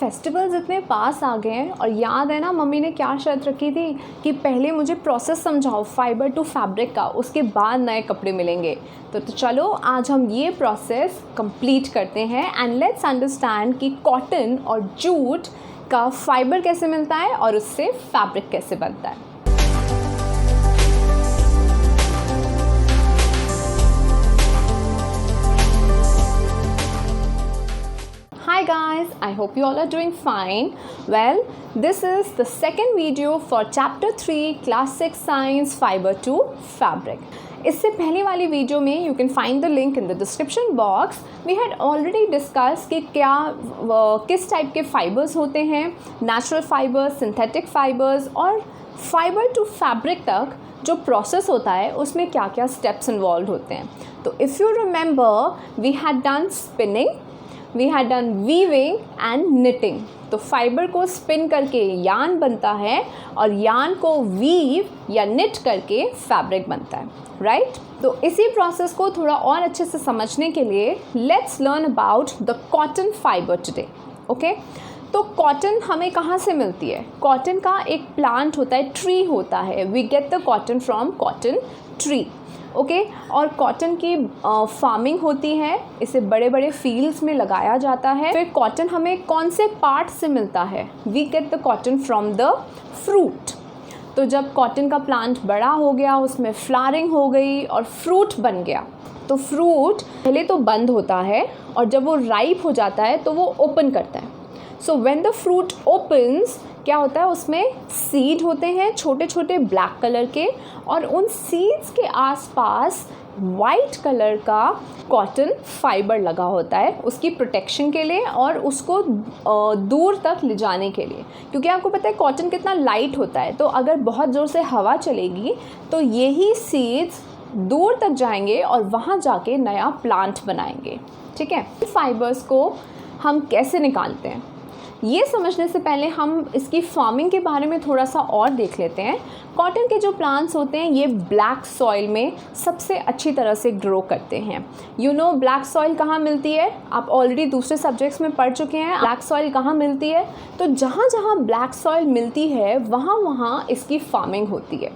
Festivals इतने पास आ गए हैं और याद है ना मम्मी ने क्या शर्त रखी थी कि पहले मुझे प्रोसेस समझाओ फाइबर टू फैब्रिक का, उसके बाद नए कपड़े मिलेंगे। तो चलो आज हम ये प्रोसेस कंप्लीट करते हैं एंड लेट्स अंडरस्टैंड कि कॉटन और जूट का फाइबर कैसे मिलता है और उससे फैब्रिक कैसे बनता है। Hi guys, I hope you all are doing fine. Well, this is the second video for chapter 3 class 6 science fiber to fabric. इससे पहले वाली वीडियो में you can find the link in the description box. We had already discussed कि क्या किस type के fibres होते हैं, नेचुरल फाइबर्स, सिंथेटिक फाइबर्स और फाइबर टू फैब्रिक तक जो प्रोसेस होता है उसमें क्या क्या स्टेप्स इन्वॉल्व होते हैं। तो if you remember we had done spinning, we had done weaving and knitting. तो फाइबर को स्पिन करके यान बनता है और यान को वीव या निट करके फैब्रिक बनता है, राइट? तो इसी प्रोसेस को थोड़ा और अच्छे से समझने के लिए let's learn about the cotton fibre today. Okay, तो कॉटन हमें कहाँ से मिलती है? कॉटन का एक प्लांट होता है, ट्री होता है। We get the cotton from cotton tree. Okay, और कॉटन की फार्मिंग होती है, इसे बड़े बड़े फील्ड्स में लगाया जाता है। फिर कॉटन हमें कौन से पार्ट से मिलता है? We get the cotton from the fruit. तो जब कॉटन का प्लांट बड़ा हो गया, उसमें फ्लावरिंग हो गई और फ्रूट बन गया, तो फ्रूट पहले तो बंद होता है और जब वो राइप हो जाता है तो वो ओपन करता है। So when the fruit opens, क्या होता है, उसमें सीड होते हैं छोटे छोटे ब्लैक कलर के, और उन सीड्स के आसपास वाइट कलर का कॉटन फाइबर लगा होता है उसकी प्रोटेक्शन के लिए और उसको दूर तक ले जाने के लिए। क्योंकि आपको पता है कॉटन कितना लाइट होता है, तो अगर बहुत ज़ोर से हवा चलेगी तो यही सीड्स दूर तक जाएंगे और वहाँ जाके नया प्लांट बनाएंगे। ठीक है, फाइबर्स को हम कैसे निकालते हैं ये समझने से पहले हम इसकी फार्मिंग के बारे में थोड़ा सा और देख लेते हैं। कॉटन के जो प्लांट्स होते हैं ये ब्लैक सॉइल में सबसे अच्छी तरह से ग्रो करते हैं। यू नो ब्लैक सॉइल कहाँ मिलती है? आप ऑलरेडी दूसरे सब्जेक्ट्स में पढ़ चुके हैं ब्लैक सॉइल कहाँ मिलती है। तो जहाँ जहाँ ब्लैक सॉइल मिलती है वहाँ वहाँ इसकी फार्मिंग होती है।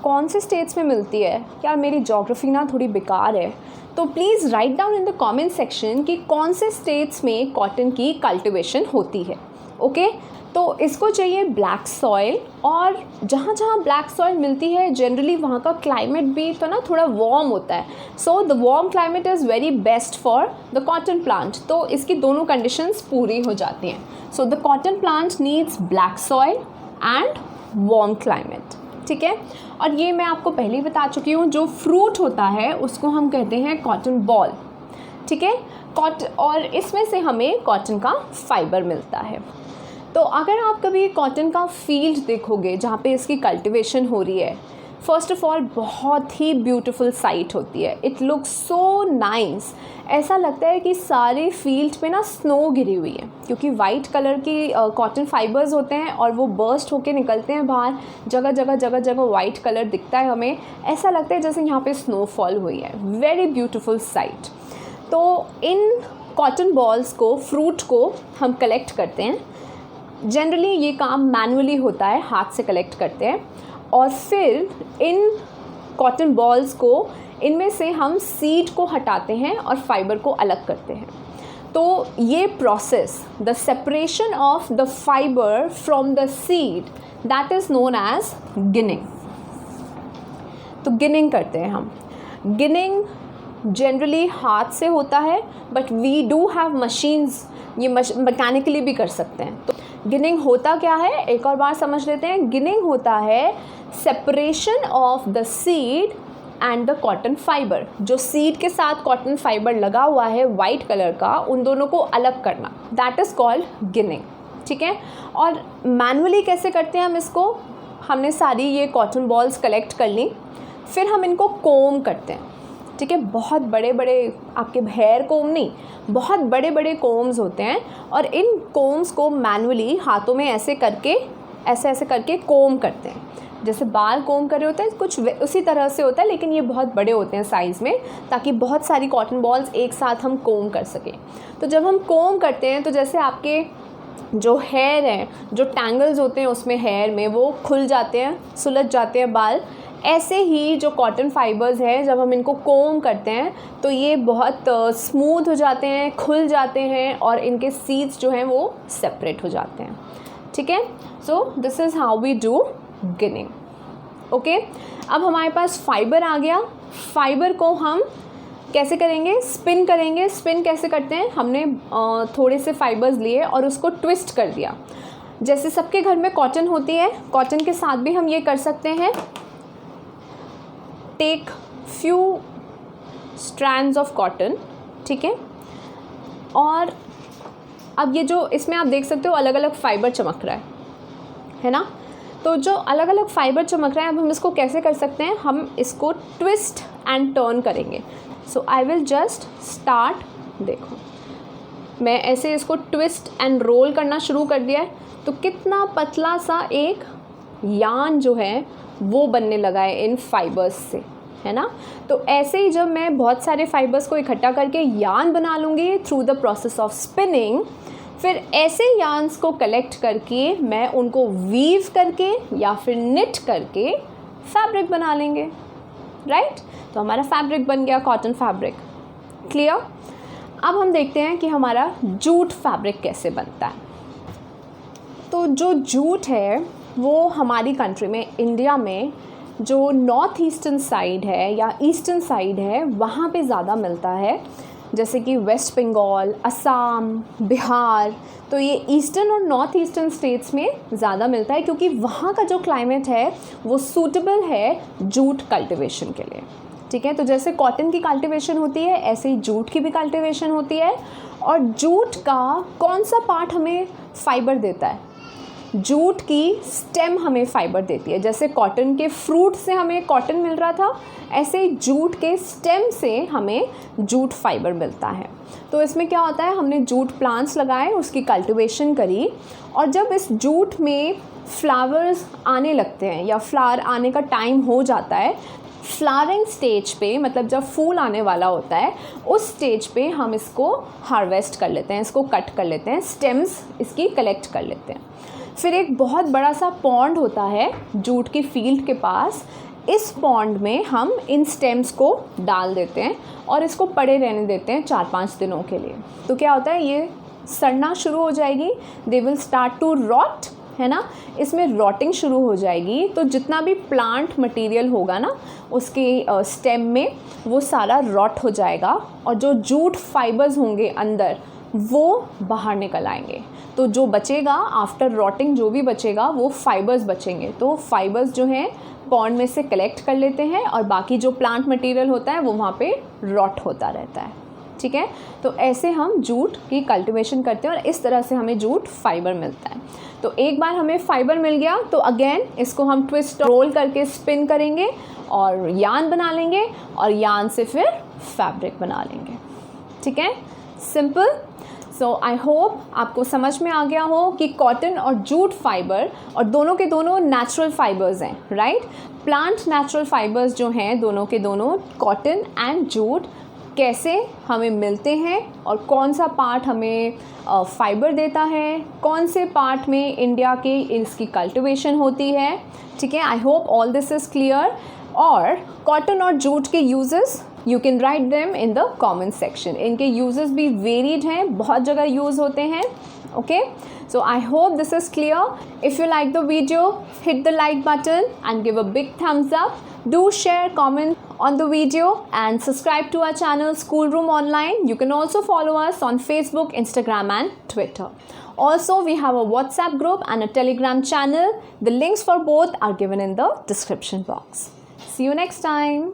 कौन से स्टेट्स में मिलती है? यार मेरी ज्योग्राफी ना थोड़ी बेकार है, तो please write down in the comment section कि कौन से स्टेट्स में कॉटन की कल्टीवेशन होती है। ओके, तो इसको चाहिए ब्लैक सॉइल, और जहाँ जहाँ ब्लैक सॉइल मिलती है जनरली वहाँ का क्लाइमेट भी तो ना थोड़ा वार्म होता है। So the warm climate is very best for the cotton plant. तो इसकी दोनों कंडीशंस पूरी हो जाती हैं। So the cotton plant needs black soil and warm climate. ठीक है, और ये मैं आपको पहले ही बता चुकी हूँ, जो फ्रूट होता है उसको हम कहते हैं कॉटन बॉल। ठीक है, और इसमें से हमें कॉटन का फाइबर मिलता है। तो अगर आप कभी कॉटन का फील्ड देखोगे जहाँ पे इसकी कल्टीवेशन हो रही है, फर्स्ट ऑफ ऑल बहुत ही ब्यूटीफुल साइट होती है। It looks so nice. ऐसा लगता है कि सारे फील्ड पे ना स्नो गिरी हुई है, क्योंकि वाइट कलर की कॉटन फाइबर्स होते हैं और वो बर्स्ट होके निकलते हैं बाहर। जगह जगह वाइट कलर दिखता है हमें, ऐसा लगता है जैसे यहाँ पे स्नोफॉल हुई है। Very beautiful sight. तो इन कॉटन बॉल्स को, फ्रूट को हम कलेक्ट करते हैं। जनरली ये काम मैनुअली होता है, हाथ से कलेक्ट करते हैं, और फिर इन कॉटन बॉल्स को, इनमें से हम सीड को हटाते हैं और फाइबर को अलग करते हैं। तो ये process, the separation of the fibre from the seed, that is known as ginning. तो गिनिंग करते हैं हम। गिनिंग जनरली हाथ से होता है, but we do have machines, ये मैकेनिकली भी कर सकते हैं। तो गिनिंग होता क्या है, एक और बार समझ लेते हैं। गिनिंग होता है separation of the seed and the cotton fibre. जो सीड के साथ कॉटन फाइबर लगा हुआ है वाइट कलर का, उन दोनों को अलग करना, दैट इज़ कॉल्ड गिनिंग। ठीक है, और मैनुअली कैसे करते हैं हम इसको? हमने सारी ये कॉटन बॉल्स कलेक्ट कर ली, फिर हम इनको कोम करते हैं। ठीक है, बहुत बड़े बड़े, आपके हेयर कोम नहीं, बहुत बड़े बड़े कोम्स होते हैं, और इन कोम्स को मैनुअली हाथों में ऐसे करके, ऐसे करके कोम करते हैं। जैसे बाल कोम कर रहे होते हैं, कुछ उसी तरह से होता है, लेकिन ये बहुत बड़े होते हैं साइज़ में, ताकि बहुत सारी कॉटन बॉल्स एक साथ हम कोम कर सकें। तो जब हम कोम करते हैं तो जैसे आपके जो हेयर है, जो टैंगल्स होते हैं उसमें हेयर में, वो खुल जाते हैं, सुलझ जाते हैं बाल। ऐसे ही जो कॉटन फाइबर्स हैं, जब हम इनको कोम करते हैं तो ये बहुत स्मूथ हो जाते हैं, खुल जाते हैं और इनके सीड्स जो हैं वो सेपरेट हो जाते हैं। ठीक है, so this is how we do ginning. Okay, अब हमारे पास फाइबर आ गया। फाइबर को हम कैसे करेंगे? स्पिन करेंगे। स्पिन कैसे करते हैं? हमने थोड़े से फाइबर्स लिए और उसको ट्विस्ट कर दिया। जैसे सबके घर में कॉटन होती है, कॉटन के साथ भी हम ये कर सकते हैं। Take few strands of cotton, ठीक है। और अब ये जो इसमें आप देख सकते हो अलग अलग फाइबर चमक रहा है ना। तो जो अलग अलग फाइबर चमक रहा है, अब हम इसको कैसे कर सकते हैं? हम इसको ट्विस्ट एंड टर्न करेंगे। सो आई विल जस्ट स्टार्ट। देखो, मैं ऐसे इसको ट्विस्ट एंड रोल करना शुरू कर दिया है, तो कितना पतला सा एक यान जो है वो बनने लगा है इन फाइबर्स से, है ना। तो ऐसे ही जब मैं बहुत सारे फाइबर्स को इकट्ठा करके यान बना लूँगी through the process of spinning, फिर ऐसे यान्स को कलेक्ट करके मैं उनको वीव करके या फिर निट करके फैब्रिक बना लेंगे, राइट। तो हमारा फैब्रिक बन गया, कॉटन फैब्रिक। क्लियर? अब हम देखते हैं कि हमारा जूट फैब्रिक कैसे बनता है। तो जो जूट है वो हमारी कंट्री में, इंडिया में, जो नॉर्थ ईस्टर्न साइड है या ईस्टर्न साइड है वहाँ पे ज़्यादा मिलता है। जैसे कि वेस्ट बंगाल, असम, बिहार, तो ये ईस्टर्न और नॉर्थ ईस्टर्न स्टेट्स में ज़्यादा मिलता है, क्योंकि वहाँ का जो क्लाइमेट है वो सूटेबल है जूट कल्टिवेशन के लिए। ठीक है, तो जैसे कॉटन की कल्टिवेशन होती है, ऐसे ही जूट की भी कल्टिवेशन होती है। और जूट का कौन सा पार्ट हमें फाइबर देता है? जूट की स्टेम हमें फाइबर देती है। जैसे कॉटन के फ्रूट से हमें कॉटन मिल रहा था, ऐसे ही जूट के स्टेम से हमें जूट फाइबर मिलता है। तो इसमें क्या होता है, हमने जूट प्लांट्स लगाए, उसकी कल्टीवेशन करी, और जब इस जूट में फ्लावर्स आने लगते हैं या फ्लावर आने का टाइम हो जाता है, फ्लावरिंग स्टेज पे, मतलब जब फूल आने वाला होता है उस स्टेज पे हम इसको हार्वेस्ट कर लेते हैं, इसको कट कर लेते हैं, स्टेम्स इसकी कलेक्ट कर लेते हैं। फिर एक बहुत बड़ा सा पॉन्ड होता है जूट की फील्ड के पास, इस पॉन्ड में हम इन स्टेम्स को डाल देते हैं और इसको पड़े रहने देते हैं 4-5 दिनों के लिए। तो क्या होता है, ये सड़ना शुरू हो जाएगी, they will start to rot, है ना। इसमें रॉटिंग शुरू हो जाएगी, तो जितना भी प्लांट मटेरियल होगा ना उसके स्टेम में, वो सारा रॉट हो जाएगा और जो जूट फाइबर्स होंगे अंदर वो बाहर निकल आएंगे। तो जो बचेगा आफ्टर रॉटिंग, जो भी बचेगा वो फाइबर्स बचेंगे। तो फाइबर्स जो हैं पॉन्ड में से कलेक्ट कर लेते हैं और बाकी जो प्लांट मटेरियल होता है वो वहाँ पे रॉट होता रहता है। ठीक है, तो ऐसे हम जूट की कल्टीवेशन करते हैं और इस तरह से हमें जूट फाइबर मिलता है। तो एक बार हमें फाइबर मिल गया तो अगेन इसको हम ट्विस्ट रोल करके स्पिन करेंगे और यान बना लेंगे और यान से फिर फैब्रिक बना लेंगे। ठीक है, सिंपल। सो आई होप आपको समझ में आ गया हो कि कॉटन और जूट फाइबर, और दोनों के दोनों नेचुरल फाइबर्स हैं, राइट। प्लांट नेचुरल फाइबर्स जो हैं दोनों के दोनों, कॉटन एंड जूट, कैसे हमें मिलते हैं और कौन सा पार्ट हमें फाइबर देता है, कौन से पार्ट में इंडिया के इसकी कल्टीवेशन होती है। ठीक है, I hope all this is clear. और कॉटन और जूट के uses you can write them in the comment section. इनके यूजेस भी वेरीड हैं, बहुत जगह यूज़ होते हैं। Okay, so I hope this is clear. If you like the video, hit the like button and give a big thumbs up. Do share, comment on the video and subscribe to our channel Schoolroom Online. You can also follow us on Facebook, Instagram and Twitter. Also, we have a WhatsApp group and a Telegram channel. The links for both are given in the description box. See you next time.